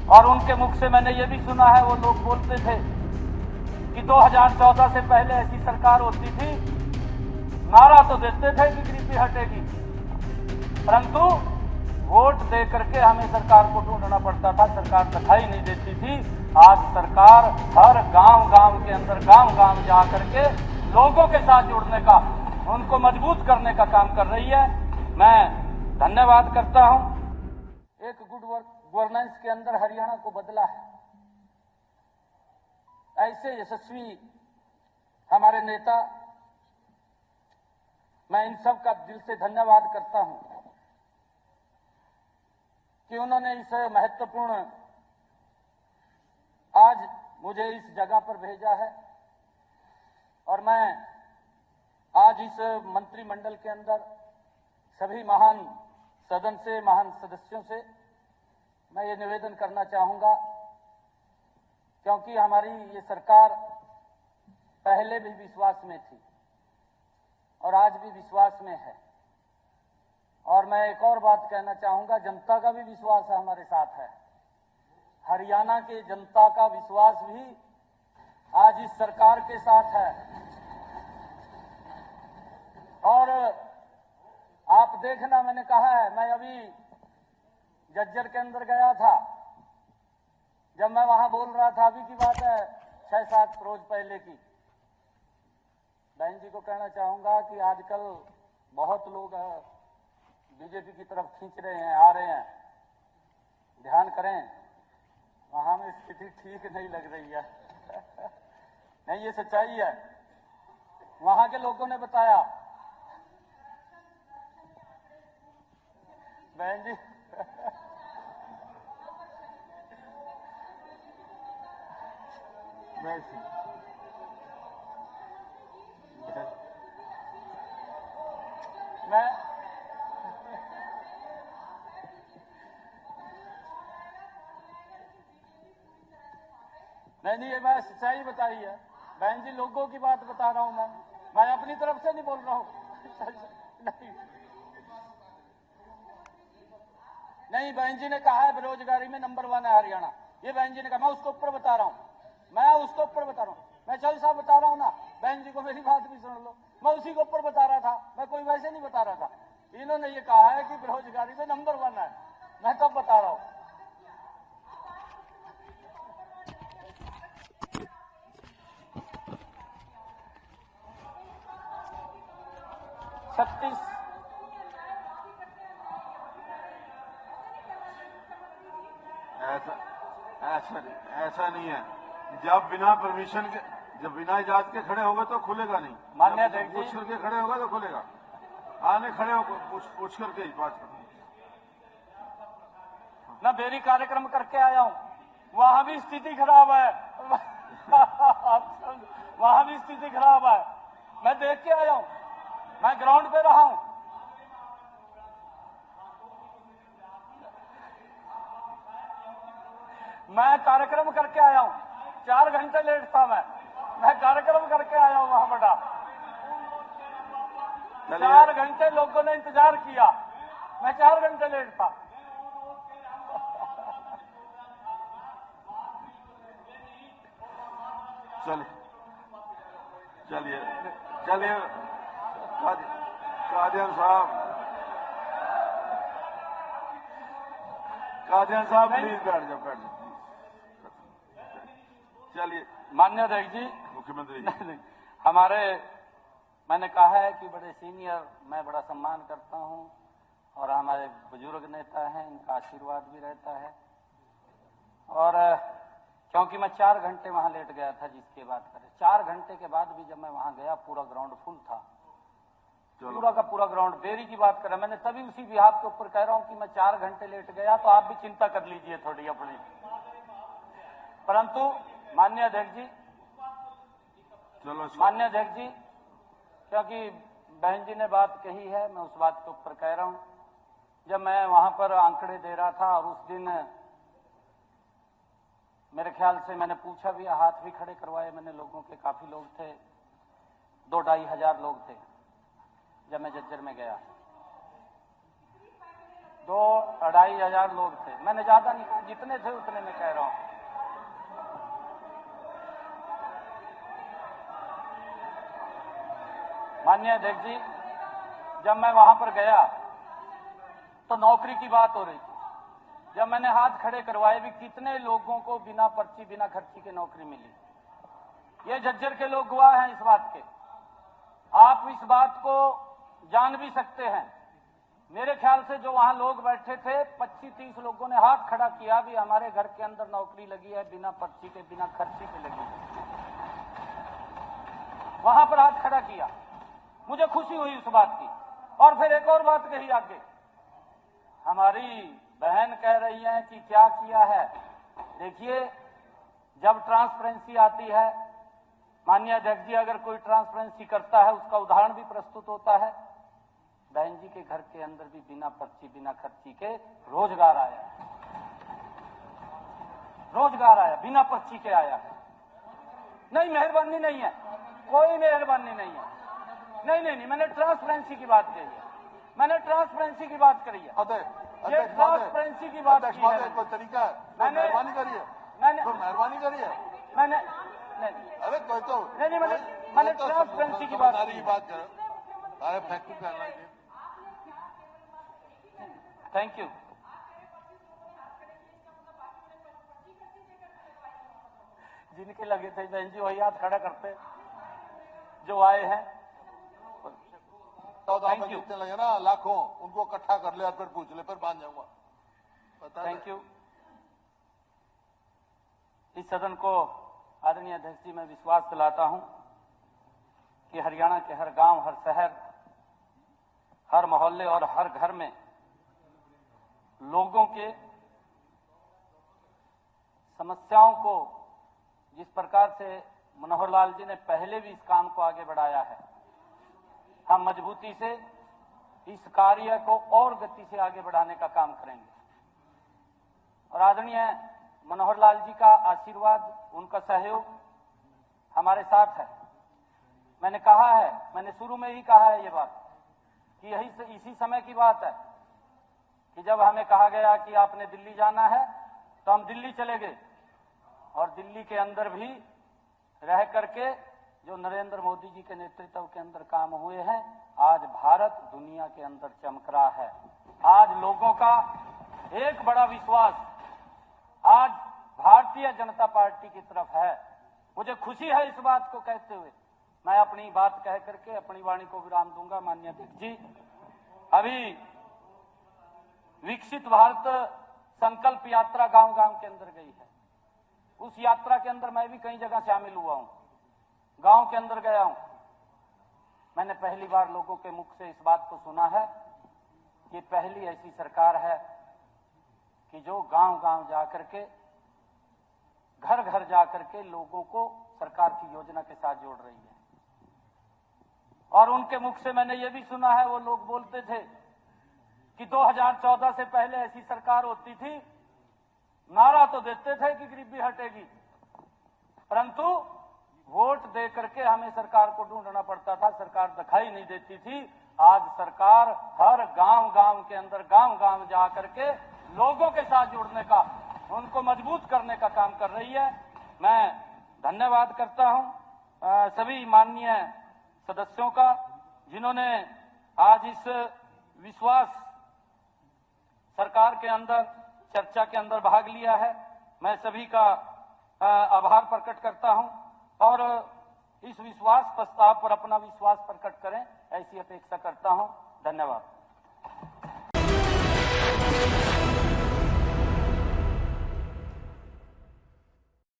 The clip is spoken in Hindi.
और उनके मुख से मैंने ये भी सुना है, वो लोग बोलते थे कि 2014 से पहले ऐसी सरकार होती थी, नारा तो देते थे कि गरीबी हटेगी, परंतु वोट दे करके हमें सरकार को ढूंढना पड़ता था, सरकार दिखाई नहीं देती थी। आज सरकार हर गांव के अंदर गांव जा करके लोगों के साथ जुड़ने का, उनको मजबूत करने का काम कर रही है। मैं धन्यवाद करता हूं। एक गुड गवर्नेंस के अंदर हरियाणा को बदला है। ऐसे यशस्वी हमारे नेता, मैं इन सब का दिल से धन्यवाद करता हूं कि उन्होंने इस महत्वपूर्ण, आज मुझे इस जगह पर भेजा है और मैं आज इस मंत्रिमंडल के अंदर सभी महान सदन से, महान सदस्यों से मैं ये निवेदन करना चाहूंगा, क्योंकि हमारी ये सरकार पहले भी विश्वास में थी और आज भी विश्वास में है। और मैं एक और बात कहना चाहूंगा, जनता का भी विश्वास हमारे साथ है। हरियाणा के जनता का विश्वास भी आज इस सरकार के साथ है। और आप देखना, मैंने कहा है, मैं अभी जज्जर के अंदर गया था, जब मैं वहां बोल रहा था, अभी की बात है 6-7 रोज पहले की, बहन जी को कहना चाहूंगा कि आजकल बहुत लोग बीजेपी की तरफ खींच रहे हैं, आ रहे हैं, ध्यान करें, वहां में स्थिति ठीक नहीं लग रही है। नहीं, ये सच्चाई है, वहां के लोगों ने बताया। बहन जी नहीं, ये मैं सच्चाई बताई है बहन जी, लोगों की बात बता रहा हूं मैं अपनी तरफ से नहीं बोल रहा हूं। नहीं, बहन जी ने कहा है बेरोजगारी में नंबर 1 है हरियाणा, ये बहन जी ने कहा, मैं उसके ऊपर बता रहा हूं, मैं चल साहब बता रहा हूं ना, बहन जी को मेरी बात भी सुन लो, मैं उसी के ऊपर बता रहा था, मैं कोई वैसे नहीं बता रहा था। इन्होंने ये कहा है कि बेरोजगारी में नंबर 1 है, मैं तब बता रहा हूं। ऐसा नहीं है, जब बिना परमिशन के, जब बिना इजाजत के खड़े होगा तो खुलेगा नहीं, मान्य पूछ करके खड़े होगा तो खुलेगा। आने खड़े हो पूछ करके ही बात करना। मैं बेरी कार्यक्रम करके आया हूं, वहां भी स्थिति खराब है। वहां भी स्थिति खराब है, मैं देख के आया हूं, मैं ग्राउंड पे रहा हूं। मैं कार्यक्रम करके आया हूं, 4 घंटे लेट था मैं कार्यक्रम करके आया हूं वहां बड़ा। 4 घंटे लोगों ने इंतजार किया, मैं 4 घंटे लेट था। चलिए कादियान साहब प्लीज बैठ जाओ। चलिए, मान्य अध्यक्ष जी, मुख्यमंत्री नहीं, हमारे, मैंने कहा है कि बड़े सीनियर, मैं बड़ा सम्मान करता हूं और हमारे बुजुर्ग नेता हैं, इनका आशीर्वाद भी रहता है। और क्योंकि मैं 4 घंटे वहां लेट गया था, जिसकी बात करें, 4 घंटे के बाद भी जब मैं वहां गया, पूरा ग्राउंड फुल था, पूरा का पूरा ग्राउंड। देरी की बात करें, मैंने तभी उसी बिहाफ के ऊपर कह रहा हूं कि मैं 4 घंटे लेट गया, तो आप भी चिंता कर लीजिए थोड़ी अपनी। परंतु माननीय अध्यक्ष जी, माननीय अध्यक्ष जी, क्योंकि बहन जी ने बात कही है, मैं उस बात के ऊपर कह रहा हूं। जब मैं वहां पर आंकड़े दे रहा था और उस दिन मेरे ख्याल से मैंने पूछा भी, हाथ भी खड़े करवाए मैंने लोगों के, काफी लोग थे, 2-2.5 हजार लोग थे जब मैं जज्जर में गया। 2 2500 लोग थे। मैंने ज्यादा नहीं कहा, जितने थे उतने में कह रहा हूं। माननीय अध्यक्ष जी, जब मैं वहां पर गया तो नौकरी की बात हो रही थी। जब मैंने हाथ खड़े करवाए भी, कितने लोगों को बिना पर्ची बिना खर्ची के नौकरी मिली। ये झज्जर के लोग गवाह हैं इस बात के। आप इस बात को जान भी सकते हैं। मेरे ख्याल से जो वहां लोग बैठे थे, 25-30 लोगों ने हाथ खड़ा किया भी हमारे घर के अंदर नौकरी लगी है, बिना पर्ची के बिना खर्ची के लगी है। वहां पर हाथ खड़ा किया, मुझे खुशी हुई उस बात की। और फिर एक और बात कही आगे, हमारी बहन कह रही है कि क्या किया है। देखिए, जब ट्रांसपेरेंसी आती है, माननीय अध्यक्ष जी, अगर कोई ट्रांसपेरेंसी करता है उसका उदाहरण भी प्रस्तुत होता है। बहन जी के घर के अंदर भी बिना पर्ची बिना खर्ची के रोजगार आया है, रोजगार आया, बिना पर्ची के आया है। नहीं, मेहरबानी नहीं है, कोई मेहरबानी नहीं है। नहीं, मैंने ट्रांसपेरेंसी की बात कही है, मैंने ट्रांसपेरेंसी की बात करी है। ये ट्रांसपेरेंसी की बात की है। कोई तरीका है, मैंने मेहरबानी करिए, मैंने मेहरबानी करिए। मैंने अरे कोई तो नहीं, मैंने ट्रांसपेरेंसी की बात करो। अरे फैक्ट्री करना है। Thank you. जिनके लगे थे बहन जी वही हाथ खड़ा करते जो आए हैं। Thank you. लगे ना लाखों, उनको इकट्ठा कर ले और फिर पूछ ले, फिर मान जाऊंगा। Thank you. इस सदन को आदरणीय अध्यक्ष जी, मैं विश्वास दिलाता हूं कि हरियाणा के हर गांव, हर शहर, हर मोहल्ले और हर घर में लोगों के समस्याओं को जिस प्रकार से मनोहर लाल जी ने पहले भी इस काम को आगे बढ़ाया है, हम मजबूती से इस कार्य को और गति से आगे बढ़ाने का काम करेंगे। और आदरणीय मनोहर लाल जी का आशीर्वाद, उनका सहयोग हमारे साथ है। मैंने कहा है, मैंने शुरू में ही कहा है ये बात कि इसी समय की बात है कि जब हमें कहा गया कि आपने दिल्ली जाना है, तो हम दिल्ली चले गए। और दिल्ली के अंदर भी रह करके जो नरेंद्र मोदी जी के नेतृत्व के अंदर काम हुए हैं, आज भारत दुनिया के अंदर चमक रहा है। आज लोगों का एक बड़ा विश्वास आज भारतीय जनता पार्टी की तरफ है। मुझे खुशी है इस बात को कहते हुए। मैं अपनी बात कह करके अपनी वाणी को विराम दूंगा। माननीय अध्यक्ष जी, अभी विकसित भारत संकल्प यात्रा गांव गांव के अंदर गई है। उस यात्रा के अंदर मैं भी कई जगह शामिल हुआ हूं, गांव के अंदर गया हूं। मैंने पहली बार लोगों के मुख से इस बात को सुना है कि पहली ऐसी सरकार है कि जो गांव गांव जाकर के, घर घर जाकर के लोगों को सरकार की योजना के साथ जोड़ रही है। और उनके मुख से मैंने ये भी सुना है, वो लोग बोलते थे कि 2014 से पहले ऐसी सरकार होती थी, नारा तो देते थे कि गरीबी हटेगी, परंतु वोट दे करके हमें सरकार को ढूंढना पड़ता था, सरकार दिखाई नहीं देती थी। आज सरकार हर गांव गांव के अंदर, गांव गांव जा करके लोगों के साथ जुड़ने का, उनको मजबूत करने का काम कर रही है। मैं धन्यवाद करता हूं सभी माननीय सदस्यों का, जिन्होंने आज इस विश्वास सरकार के अंदर चर्चा के अंदर भाग लिया है। मैं सभी का आभार प्रकट करता हूं और इस विश्वास प्रस्ताव पर अपना विश्वास प्रकट करें, ऐसी अपेक्षा करता हूं। धन्यवाद।